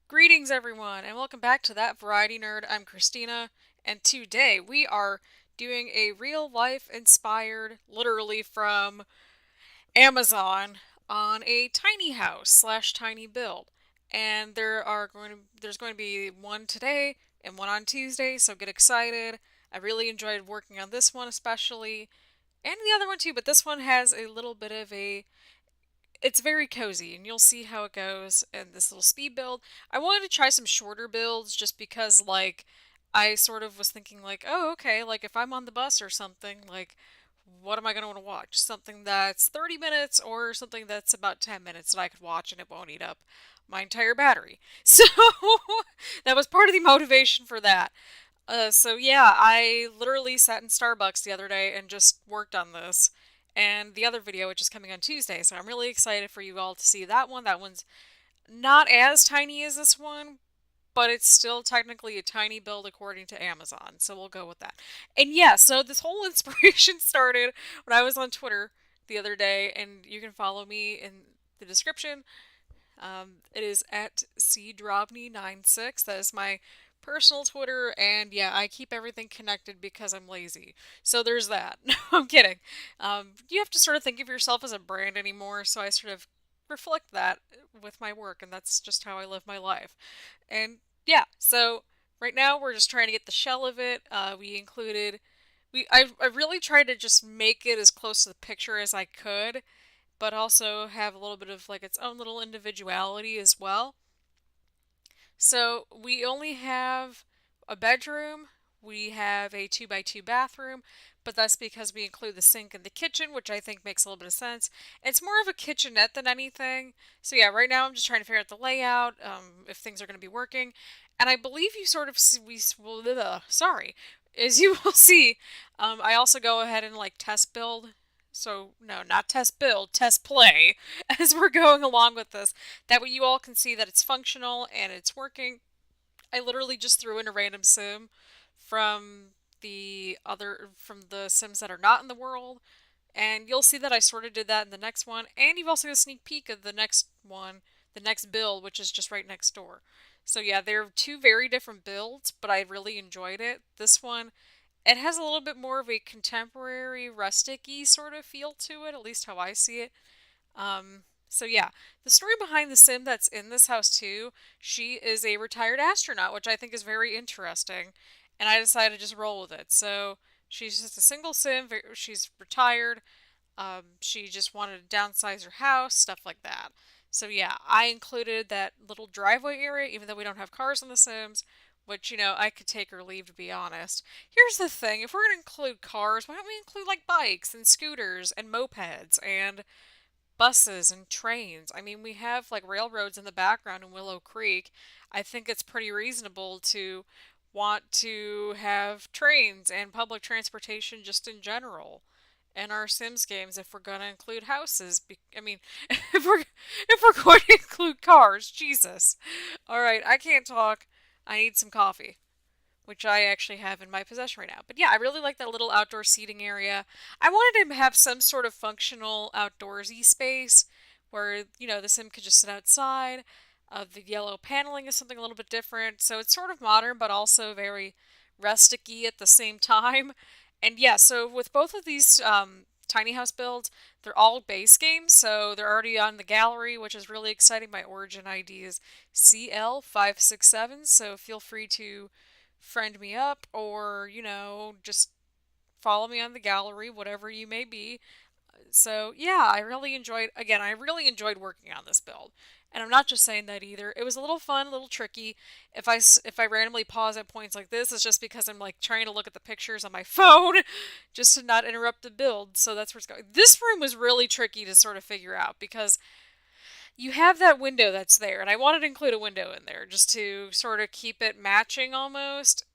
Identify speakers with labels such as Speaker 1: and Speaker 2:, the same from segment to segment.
Speaker 1: Greetings, everyone, and welcome back to That Variety Nerd. I'm Christina, and today we are doing a real life inspired, literally from Amazon, on a tiny house slash tiny build. And there's going to be one today and one on Tuesday, so get excited. I really enjoyed working on this one especially, and the other one too, but this one has a little bit of a it's very cozy, and you'll see how it goes in this little speed build. I wanted to try some shorter builds just because, like, I sort of was thinking, like, oh, okay, like, if I'm on the bus or something, like, what am I going to want to watch? Something that's 30 minutes or something that's about 10 minutes that I could watch and it won't eat up my entire battery. So that was part of the motivation for that. So yeah, I literally sat in Starbucks the other day and just worked on this. And the other video, which is coming on Tuesday, so I'm really excited for you all to see that one. That one's not as tiny as this one, but it's still technically a tiny build according to Amazon, so we'll go with that. And yeah, so this whole inspiration started when I was on Twitter the other day, and you can follow me in the description. It is at cdrobney96. That is my personal Twitter, and yeah, I keep everything connected because I'm lazy. So there's that. No, I'm kidding. You have to sort of think of yourself as a brand anymore, so I sort of reflect that with my work, and that's just how I live my life. And yeah, so right now we're just trying to get the shell of it. I really tried to just make it as close to the picture as I could, but also have a little bit of like its own little individuality as well. So we only have a bedroom, we have a 2 by 2 bathroom, but that's because we include the sink and the kitchen, which I think makes a little bit of sense. It's more of a kitchenette than anything. So yeah, right now I'm just trying to figure out the layout, if things are going to be working. And I believe you sort of see, sorry, as you will see, I also go ahead and like test build. So no, not test build, test play as we're going along with this. That way you all can see that it's functional and it's working. I literally just threw in a random sim from from the sims that are not in the world, and you'll see that I sort of did that in the next one, and you've also got a sneak peek of the next one, the next build, which is just right next door. So yeah, they're two very different builds, but I really enjoyed it. This one, it has a little bit more of a contemporary, rustic-y sort of feel to it, at least how I see it. So yeah, the story behind the sim that's in this house too, she is a retired astronaut, which I think is very interesting, and I decided to just roll with it. So she's just a single sim, she's retired, she just wanted to downsize her house, stuff like that. So yeah, I included that little driveway area, even though we don't have cars in the Sims, which, I could take or leave to be honest. Here's the thing, if we're going to include cars, why don't we include like bikes and scooters and mopeds and buses and trains. I mean, we have like railroads in the background in Willow Creek. I think it's pretty reasonable to want to have trains and public transportation just in general in our Sims games if we're going to include houses. I mean, if we're going to include cars, Jesus. All right, I can't talk. I need some coffee, which I actually have in my possession right now. But yeah, I really like that little outdoor seating area. I wanted to have some sort of functional outdoorsy space where, the sim could just sit outside. The yellow paneling is something a little bit different. So it's sort of modern, but also very rustic-y at the same time. And yeah, so with both of these tiny house builds, they're all base games, so they're already on the gallery, which is really exciting. My origin ID is CL567, so feel free to friend me up or, just follow me on the gallery, whatever you may be. So, yeah, I really enjoyed working on this build. And I'm not just saying that either. It was a little fun, a little tricky. If I randomly pause at points like this, it's just because I'm like trying to look at the pictures on my phone just to not interrupt the build. So that's where it's going. This room was really tricky to sort of figure out because you have that window that's there, and I wanted to include a window in there just to sort of keep it matching almost.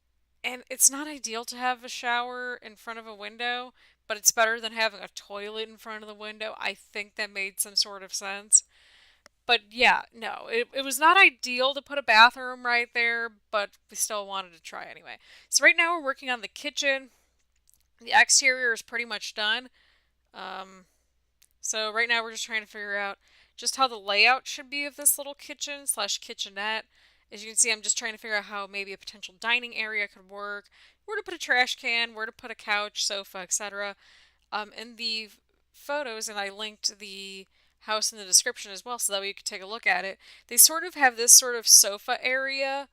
Speaker 1: And it's not ideal to have a shower in front of a window, but it's better than having a toilet in front of the window. I think that made some sort of sense. But yeah, no, it was not ideal to put a bathroom right there, but we still wanted to try anyway. So right now we're working on the kitchen. The exterior is pretty much done. Um, so right now we're just trying to figure out just how the layout should be of this little kitchen slash kitchenette. As you can see, I'm just trying to figure out how maybe a potential dining area could work, where to put a trash can, where to put a couch, sofa, etc. In the photos, and I linked the house in the description as well so that way you could take a look at it. They sort of have this sort of sofa area,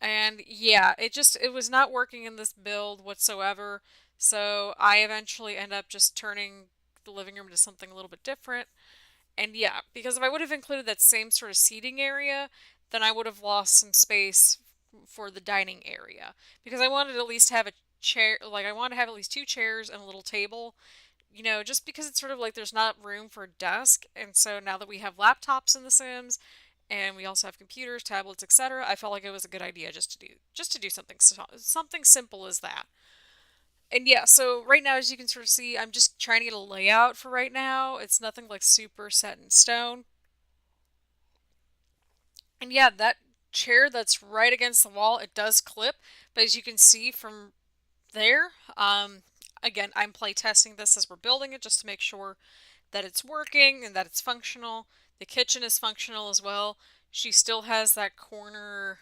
Speaker 1: and yeah, it was not working in this build whatsoever. So I eventually end up just turning the living room into something a little bit different. And yeah, because if I would have included that same sort of seating area, then I would have lost some space for the dining area. Because I wanted to at least have a chair, like I wanted to have at least two chairs and a little table, just because it's sort of like there's not room for a desk. And so now that we have laptops in The Sims and we also have computers, tablets, etc., I felt like it was a good idea just to do something simple as that. And yeah, so right now, as you can sort of see, I'm just trying to get a layout for right now. It's nothing like super set in stone. And yeah, that chair that's right against the wall, it does clip, but as you can see from there, again, I'm play testing this as we're building it just to make sure that it's working and that it's functional. The kitchen is functional as well. She still has that corner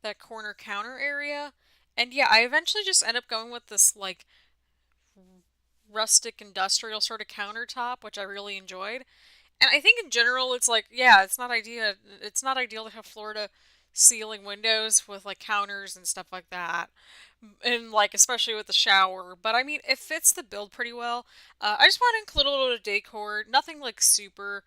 Speaker 1: counter area. And yeah, I eventually just end up going with this like rustic industrial sort of countertop, which I really enjoyed. And I think in general, it's like, yeah, it's not ideal to have floor to ceiling windows with like counters and stuff like that. And like especially with the shower, but I mean it fits the build pretty well. I just want to include a little bit of decor, nothing like super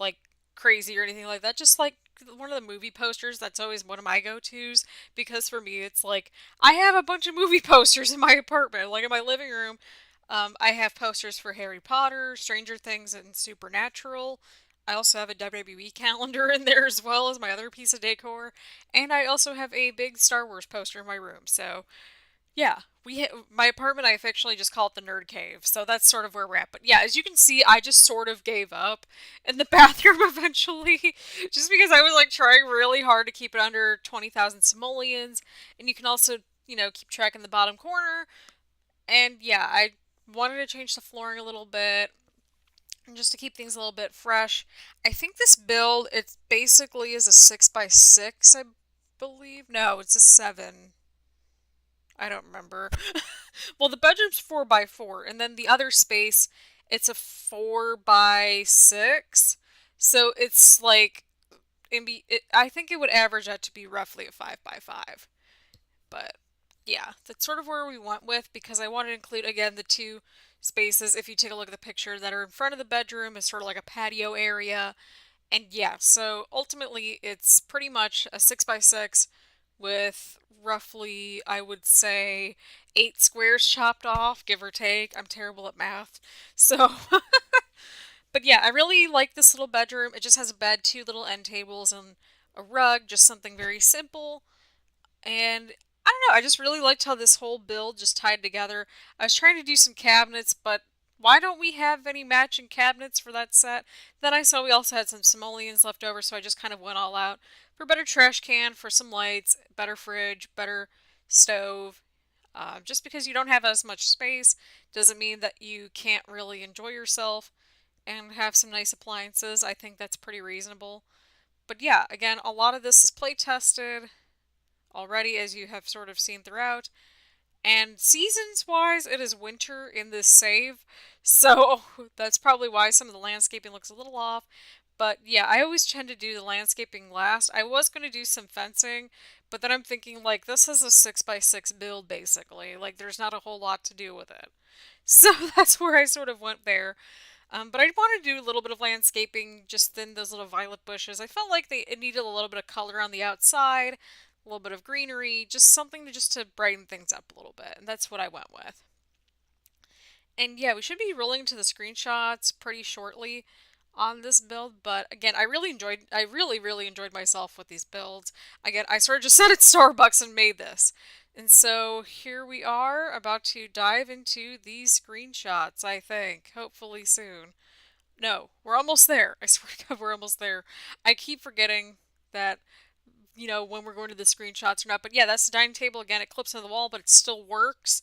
Speaker 1: like crazy or anything like that. Just like one of the movie posters, that's always one of my go-tos because for me it's like I have a bunch of movie posters in my apartment, like in my living room. I have posters for Harry Potter, Stranger Things, and Supernatural. I also have a WWE calendar in there as well as my other piece of decor, and I also have a big Star Wars poster in my room. So yeah, my apartment. I affectionately just call it the nerd cave. So that's sort of where we're at. But yeah, as you can see, I just sort of gave up in the bathroom eventually, just because I was like trying really hard to keep it under 20,000 simoleons, and you can also keep track in the bottom corner. And yeah, I wanted to change the flooring a little bit. And just to keep things a little bit fresh. I think this build, it basically is a 6 by 6, I believe. No, it's a 7. I don't remember. Well, the bedroom's 4 by 4, and then the other space, it's a 4 by 6. So it's like, I think it would average out to be roughly a 5 by 5. But yeah, that's sort of where we went with because I wanted to include again the two spaces. If you take a look at the picture that are in front of the bedroom, is sort of like a patio area, and yeah, so ultimately it's pretty much a 6 by 6 with roughly, I would say, 8 squares chopped off, give or take. I'm terrible at math. So, but yeah, I really like this little bedroom. It just has a bed, two little end tables, and a rug, just something very simple. And I don't know, I just really liked how this whole build just tied together. I was trying to do some cabinets, but why don't we have any matching cabinets for that set? Then I saw we also had some simoleons left over, so I just kind of went all out for a better trash can, for some lights, better fridge, better stove. Just because you don't have as much space doesn't mean that you can't really enjoy yourself and have some nice appliances. I think that's pretty reasonable. But yeah, again, a lot of this is play tested already, as you have sort of seen throughout. And seasons wise, it is winter in this save, so that's probably why some of the landscaping looks a little off. But yeah, I always tend to do the landscaping last. I was going to do some fencing, but then I'm thinking, like, this is a 6 by 6 build basically. Like, there's not a whole lot to do with it. So that's where I sort of went there. But I wanted to do a little bit of landscaping just in those little violet bushes. I felt like it needed a little bit of color on the outside, a little bit of greenery, just something to brighten things up a little bit. And that's what I went with. And yeah, we should be rolling to the screenshots pretty shortly on this build, but again, I really enjoyed myself with these builds. Again, I sort of just sat at Starbucks and made this. And so here we are about to dive into these screenshots, I think, hopefully soon. No, we're almost there. I swear to God, we're almost there. I keep forgetting that, when we're going to the screenshots or not. But yeah, that's the dining table. Again, it clips into the wall, but it still works.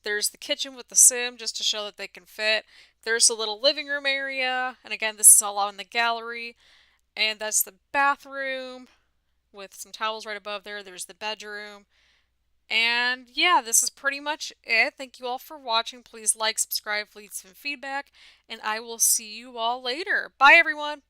Speaker 1: There's the kitchen with the sim just to show that they can fit. There's a little living room area. And again, this is all out in the gallery. And that's the bathroom. with some towels right above there. There's the bedroom. And yeah, this is pretty much it. Thank you all for watching. Please like, subscribe, leave some feedback, and I will see you all later. Bye, everyone.